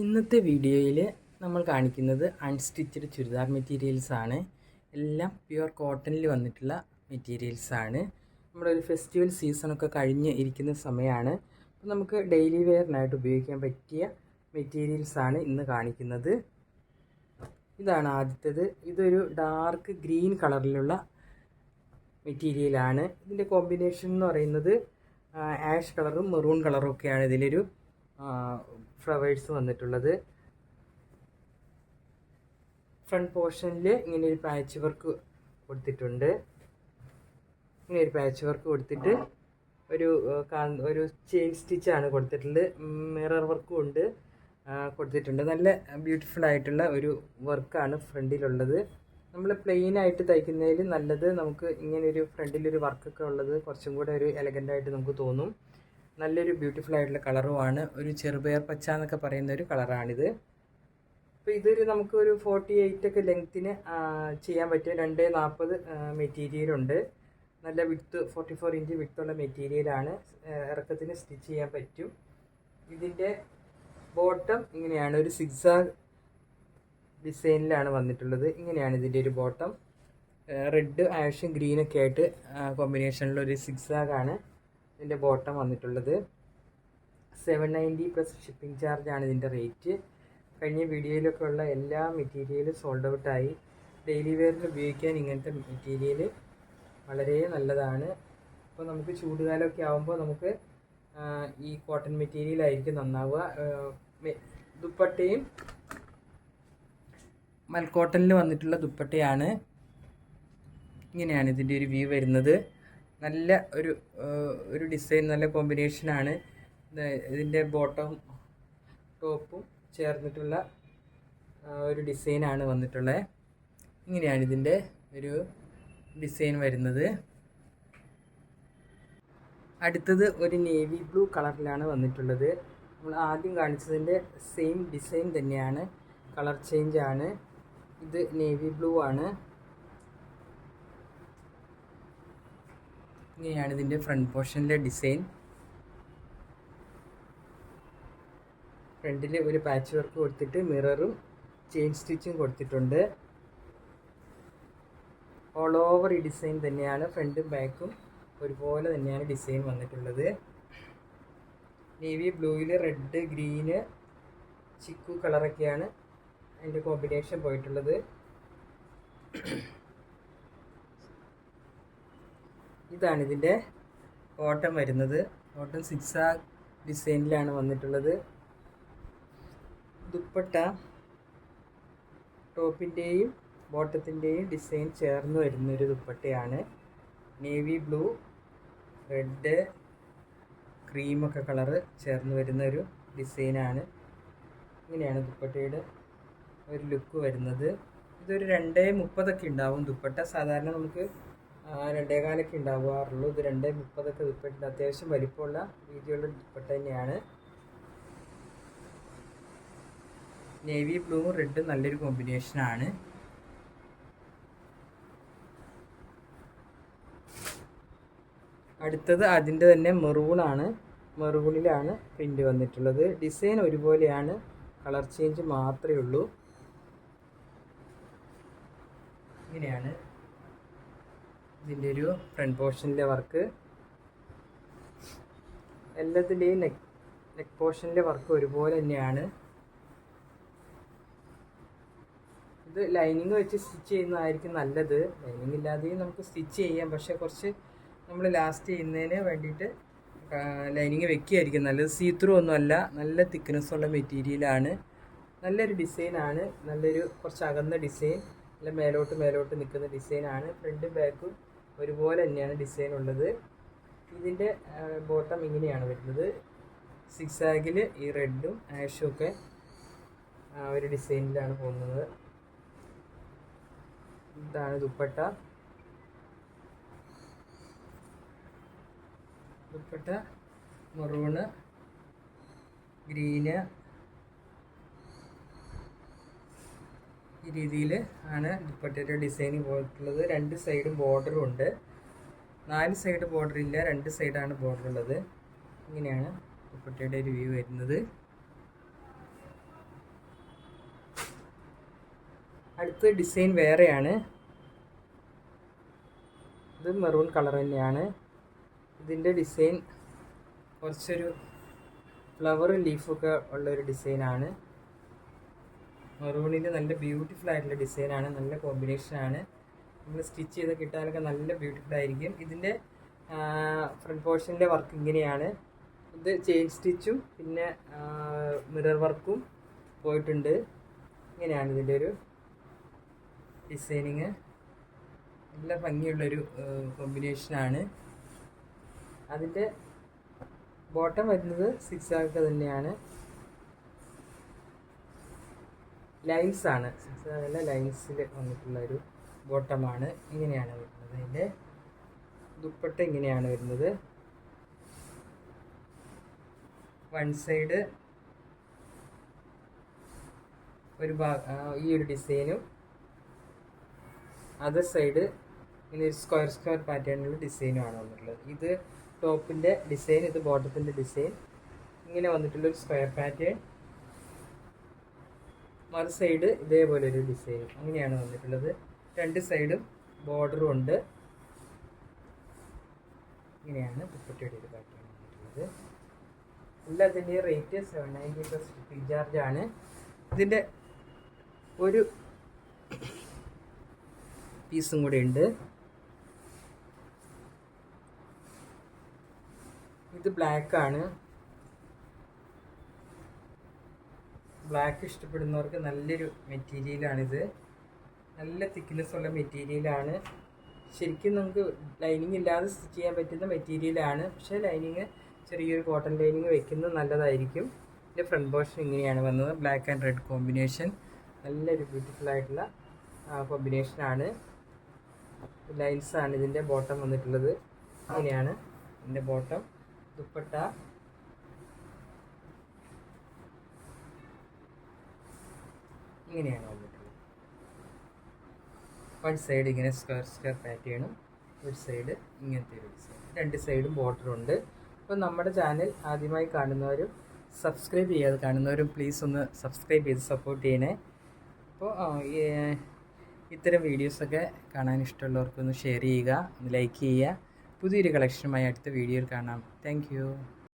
ഇന്നത്തെ വീഡിയോയിൽ നമ്മൾ കാണിക്കുന്നത് അൺസ്റ്റിച്ചഡ് ചുരിദാർ മെറ്റീരിയൽസ് ആണ്. എല്ലാം പ്യുവർ കോട്ടണിൽ വന്നിട്ടുള്ള മെറ്റീരിയൽസ് ആണ്. നമ്മുടെ ഒരു ഫെസ്റ്റിവൽ സീസണൊക്കെ കഴിഞ്ഞ് ഇരിക്കുന്ന സമയമാണ്. അപ്പോൾ നമുക്ക് ഡെയിലി വെയറിനായിട്ട് ഉപയോഗിക്കാൻ പറ്റിയ മെറ്റീരിയൽസ് ആണ് ഇന്ന് കാണിക്കുന്നത്. ഇതാണ് ആദ്യത്തേത്. ഇതൊരു ഡാർക്ക് ഗ്രീൻ കളറിലുള്ള മെറ്റീരിയലാണ്. ഇതിൻ്റെ കോമ്പിനേഷൻ എന്ന് പറയുന്നത് ആഷ് കളറും മെറൂൺ കളറും ഒക്കെയാണ് ഇതിലൊരു ഫ്ലവേഴ്സ് വന്നിട്ടുള്ളത്. ഫ്രണ്ട് പോർഷനിൽ ഇങ്ങനെ ഒരു പാച്ച് വർക്ക് കൊടുത്തിട്ടുണ്ട്. ഇങ്ങനെ ഒരു പാച്ച് വർക്ക് കൊടുത്തിട്ട് ഒരു ചെയിൻ സ്റ്റിച്ചാണ് കൊടുത്തിട്ടുള്ളത്. മിറർ വർക്കും ഉണ്ട് കൊടുത്തിട്ടുണ്ട്. നല്ല ബ്യൂട്ടിഫുൾ ആയിട്ടുള്ള ഒരു വർക്കാണ് ഫ്രണ്ടിലുള്ളത്. നമ്മൾ പ്ലെയിൻ ആയിട്ട് തയ്ക്കുന്നതിൽ നല്ലത് നമുക്ക് ഇങ്ങനൊരു ഫ്രണ്ടിലൊരു വർക്കൊക്കെ ഉള്ളത് കുറച്ചും കൂടെ ഒരു എലഗൻ്റായിട്ട് നമുക്ക് തോന്നും. നല്ലൊരു ബ്യൂട്ടിഫുൾ ആയിട്ടുള്ള കളറുമാണ്. ഒരു ചെറുപയർ പച്ച എന്നൊക്കെ പറയുന്ന ഒരു കളറാണിത്. അപ്പോൾ ഇതൊരു നമുക്കൊരു 48 ഒക്കെ ലെങ്ത്തിന് ചെയ്യാൻ പറ്റിയ 240 മെറ്റീരിയലുണ്ട്. നല്ല വിഡ്ത്ത് 44 ഇഞ്ച് വിഡ്ത്തുള്ള മെറ്റീരിയലാണ്. ഇറക്കത്തിന് സ്റ്റിച്ച് ചെയ്യാൻ പറ്റും. ഇതിൻ്റെ ബോട്ടം ഇങ്ങനെയാണ്, ഒരു സിക്സാഗ് ഡിസൈനിലാണ് വന്നിട്ടുള്ളത്. ഇങ്ങനെയാണ് ഇതിൻ്റെ ഒരു ബോട്ടം. റെഡ് ആഷും ഗ്രീനൊക്കെ ആയിട്ട് കോമ്പിനേഷനിലൊരു സിക്സാഗാണ് ഇതിൻ്റെ ബോട്ടം വന്നിട്ടുള്ളത്. 790 പ്ലസ് ഷിപ്പിംഗ് ചാർജാണ് ഇതിൻ്റെ റേറ്റ്. കഴിഞ്ഞ വീഡിയോയിലൊക്കെ ഉള്ള എല്ലാ മെറ്റീരിയലും സോൾഡ് ഔട്ടായി. ഡെയിലി വെയറിൽ ഉപയോഗിക്കാൻ ഇങ്ങനത്തെ മെറ്റീരിയൽ വളരെ നല്ലതാണ്. അപ്പോൾ നമുക്ക് ചൂടുകാലമൊക്കെ ആകുമ്പോൾ നമുക്ക് ഈ കോട്ടൺ മെറ്റീരിയലായിരിക്കും നന്നാവുക. ദുപ്പട്ടയും മൽക്കോട്ടണിൽ വന്നിട്ടുള്ള ദുപ്പട്ടയാണ്. ഇങ്ങനെയാണ് ഇതിൻ്റെ ഒരു വ്യൂ വരുന്നത്. നല്ല ഒരു ഡിസൈൻ, നല്ല കോമ്പിനേഷനാണ്. ഇതിൻ്റെ ബോട്ടം ടോപ്പും ചേർന്നിട്ടുള്ള ഒരു ഡിസൈനാണ് വന്നിട്ടുള്ളത്. ഇങ്ങനെയാണ് ഇതിൻ്റെ ഒരു ഡിസൈൻ വരുന്നത്. അടുത്തത് ഒരു നേവി ബ്ലൂ കളറിലാണ് വന്നിട്ടുള്ളത്. നമ്മൾ ആദ്യം കാണിച്ചതിൻ്റെ സെയിം ഡിസൈൻ തന്നെയാണ്, കളർ ചേഞ്ച് ആണ്. ഇത് നേവി ബ്ലൂ ആണ്. ഇങ്ങനെയാണ് ഇതിൻ്റെ ഫ്രണ്ട് പോർഷനിലെ ഡിസൈൻ. ഫ്രണ്ടിൽ ഒരു പാച്ച് വർക്ക് കൊടുത്തിട്ട് മിററും ചെയിൻ സ്റ്റിച്ചും കൊടുത്തിട്ടുണ്ട്. ഓൾ ഓവർ ഈ ഡിസൈൻ തന്നെയാണ്. ഫ്രണ്ടും ബാക്കും ഒരുപോലെ തന്നെയാണ് ഡിസൈൻ വന്നിട്ടുള്ളത്. നേവി ബ്ലൂവിൽ റെഡ്, ഗ്രീന്, ചിക്കു കളറൊക്കെയാണ് അതിൻ്റെ കോമ്പിനേഷൻ പോയിട്ടുള്ളത്. ഇതാണ് ഇതിൻ്റെ ബോട്ടം വരുന്നത്. ബോട്ടം സിക്സാഗ് ഡിസൈനിലാണ് വന്നിട്ടുള്ളത്. ദുപ്പട്ട ടോപ്പിൻ്റെയും ബോട്ടത്തിൻ്റെയും ഡിസൈൻ ചേർന്ന് വരുന്നൊരു ദുപ്പട്ടയാണ്. നേവി ബ്ലൂ, റെഡ്, ക്രീമൊക്കെ കളറ് ചേർന്ന് വരുന്ന ഒരു ഡിസൈനാണ്. ഇങ്ങനെയാണ് ദുപ്പട്ടയുടെ ഒരു ലുക്ക് വരുന്നത്. ഇതൊരു 2:30 ഉണ്ടാവും ദുപ്പട്ട. സാധാരണ നമുക്ക് 2.15 ഉണ്ടാവാറുള്ളൂ. ഇത് 2:30 ദുപ്പട്ട. അത്യാവശ്യം വലിപ്പമുള്ള വീതിയുള്ള ദുപ്പട്ട തന്നെയാണ്. നേവി ബ്ലൂവും റെഡും നല്ലൊരു കോമ്പിനേഷനാണ്. അടുത്തത് അതിൻ്റെ തന്നെ മെറൂണാണ്. മെറൂണിലാണ് പ്രിൻ്റ് വന്നിട്ടുള്ളത്. ഡിസൈൻ ഒരുപോലെയാണ്, കളർ ചേഞ്ച് മാത്രമേ ഉള്ളൂ. ഇങ്ങനെയാണ് ഇതിൻ്റെ ഒരു ഫ്രണ്ട് പോർഷനിലെ വർക്ക്. എല്ലാത്തിൻ്റെയും നെക്ക് പോർഷനിലെ വർക്ക് ഒരുപോലെ തന്നെയാണ്. ഇത് ലൈനിങ് വെച്ച് സ്റ്റിച്ച് ചെയ്യുന്നതായിരിക്കും നല്ലത്. ലൈനിങ് ഇല്ലാതെയും നമുക്ക് സ്റ്റിച്ച് ചെയ്യാം, പക്ഷേ കുറച്ച് നമ്മൾ ലാസ്റ്റ് ചെയ്യുന്നതിന് വേണ്ടിയിട്ട് ലൈനിങ് വെക്കുകയായിരിക്കും നല്ലത്. സീത്രൂ ഒന്നുമല്ല, നല്ല തിക്നെസ്സുള്ള മെറ്റീരിയലാണ്. നല്ലൊരു ഡിസൈനാണ്. നല്ലൊരു കുറച്ച് അകന്ന ഡിസൈൻ, നല്ല മേലോട്ട് നിൽക്കുന്ന ഡിസൈനാണ്. ഫ്രണ്ടും ബാക്കും ഒരുപോലെ തന്നെയാണ് ഡിസൈൻ ഉള്ളത്. ഇതിൻ്റെ ബോട്ടം ഇങ്ങനെയാണ് വരുന്നത്. സിക്സാഗിൽ ഈ റെഡും ആഷും ഒക്കെ ഒരു ഡിസൈനിലാണ് പോകുന്നത്. ഇതാണ് ദുപ്പട്ട. ദുപ്പട്ട മെറൂണ്, ഗ്രീന്, ഈ രീതിയിൽ ആണ് ദുപ്പട്ടയുടെ ഡിസൈൻ പോയിട്ടുള്ളത്. 2 സൈഡും ബോർഡറും ഉണ്ട്. 4 സൈഡ് ബോർഡർ ഇല്ല, 2 സൈഡാണ് ബോർഡർ ഉള്ളത്. ഇങ്ങനെയാണ് ദുപ്പട്ടയുടെ ഒരു വ്യൂ വരുന്നത്. അടുത്ത ഡിസൈൻ വേറെയാണ്. ഇത് മെറൂൺ കളർ തന്നെയാണ്. ഇതിൻ്റെ ഡിസൈൻ കുറച്ചൊരു ഫ്ലവർ ലീഫൊക്കെ ഉള്ളൊരു ഡിസൈനാണ്. മെറൂണിൽ നല്ല ബ്യൂട്ടിഫുൾ ആയിട്ടുള്ള ഡിസൈനാണ്, നല്ല കോമ്പിനേഷനാണ്. നമ്മൾ സ്റ്റിച്ച് ചെയ്ത് കിട്ടാനൊക്കെ നല്ല ബ്യൂട്ടിഫുൾ ആയിരിക്കും. ഇതിൻ്റെ ഫ്രണ്ട് പോർഷനിലെ വർക്ക് ഇങ്ങനെയാണ്. ഇത് ചെയിൻ സ്റ്റിച്ചും പിന്നെ മിറർ വർക്കും പോയിട്ടുണ്ട്. ഇങ്ങനെയാണ് ഇതിൻ്റെ ഒരു ഡിസൈനിങ്. നല്ല ഭംഗിയുള്ളൊരു കോമ്പിനേഷനാണ്. അതിൻ്റെ ബോട്ടം വരുന്നത് സിക്സാഗ് തന്നെയാണ്. ലൈൻസാണ്, സിക്സാഗല്ല ലൈൻസിൽ വന്നിട്ടുള്ളൊരു ബോട്ടമാണ്. ഇങ്ങനെയാണ് വരുന്നത്. അതിൻ്റെ ദുപ്പട്ട ഇങ്ങനെയാണ് വരുന്നത്. വൺ സൈഡ് ഒരു ഈ ഒരു ഡിസൈനും അതർ സൈഡ് ഇങ്ങനെ ഒരു സ്ക്വയർ പാറ്റേണിലുള്ള ഡിസൈനുമാണ് വന്നിട്ടുള്ളത്. ഇത് ടോപ്പിൻ്റെ ഡിസൈൻ, ഇത് ബോട്ടത്തിൻ്റെ ഡിസൈൻ. ഇങ്ങനെ വന്നിട്ടുള്ളൊരു സ്ക്വയർ പാറ്റേൺ. മറു സൈഡ് ഇതേപോലെ ഒരു ഡിസൈൻ. അങ്ങനെയാണ് വന്നിട്ടുള്ളത്. രണ്ട് സൈഡും ബോർഡറും ഉണ്ട്. ഇങ്ങനെയാണ് ദുപ്പട്ടയുടെ ഒരു പാറ്റേൺ വന്നിട്ടുള്ളത്. എല്ലാത്തിൻ്റെയും റേറ്റ് 790 പ്ലസ് ഷിപ്പിംഗ് ചാർജ് ആണ്. ഇതിൻ്റെ ഒരു പീസും കൂടെ ഉണ്ട്. ഇത് ബ്ലാക്കാണ്. ബ്ലാക്ക് ഇഷ്ടപ്പെടുന്നവർക്ക് നല്ലൊരു മെറ്റീരിയലാണിത്. നല്ല തിക്നെസ് ഉള്ള മെറ്റീരിയലാണ്. ശരിക്കും നമുക്ക് ലൈനിങ് ഇല്ലാതെ സ്റ്റിച്ച് ചെയ്യാൻ പറ്റുന്ന മെറ്റീരിയലാണ്. പക്ഷേ ലൈനിങ് ചെറിയൊരു കോട്ടൺ ലൈനിങ് വെക്കുന്നത് നല്ലതായിരിക്കും. ഇതിൻ്റെ ഫ്രണ്ട് പോർഷൻ ഇങ്ങനെയാണ് വന്നത്. Black and red combination. നല്ലൊരു ബ്യൂട്ടിഫുൾ ആയിട്ടുള്ള കോമ്പിനേഷനാണ്. ലൈൻസാണ് ഇതിൻ്റെ ബോട്ടം വന്നിട്ടുള്ളത്. ഇങ്ങനെയാണ് ഇതിൻ്റെ ബോട്ടം. ദുപ്പട്ട ഇങ്ങനെയാണ് വന്നിട്ടുള്ളത്. വൺ സൈഡ് ഇങ്ങനെ സ്ക്വയർ പാറ്റേണും ഒരു സൈഡ് ഇങ്ങനത്തെ ഒരു ഡിസൈൻ. രണ്ട് സൈഡും ബോർഡറുണ്ട്. അപ്പോൾ നമ്മുടെ ചാനൽ ആദ്യമായി കാണുന്നവരും സബ്സ്ക്രൈബ് ചെയ്യാതെ കാണുന്നവരും പ്ലീസ് ഒന്ന് സബ്സ്ക്രൈബ് ചെയ്ത് സപ്പോർട്ട് ചെയ്യണേ. അപ്പോൾ ഇത്തരം വീഡിയോസൊക്കെ കാണാൻ ഇഷ്ടമുള്ളവർക്കൊന്ന് ഷെയർ ചെയ്യുക, ഒന്ന് ലൈക്ക് ചെയ്യുക. പുതിയൊരു കളക്ഷനുമായി അടുത്ത വീഡിയോയിൽ കാണാം. താങ്ക്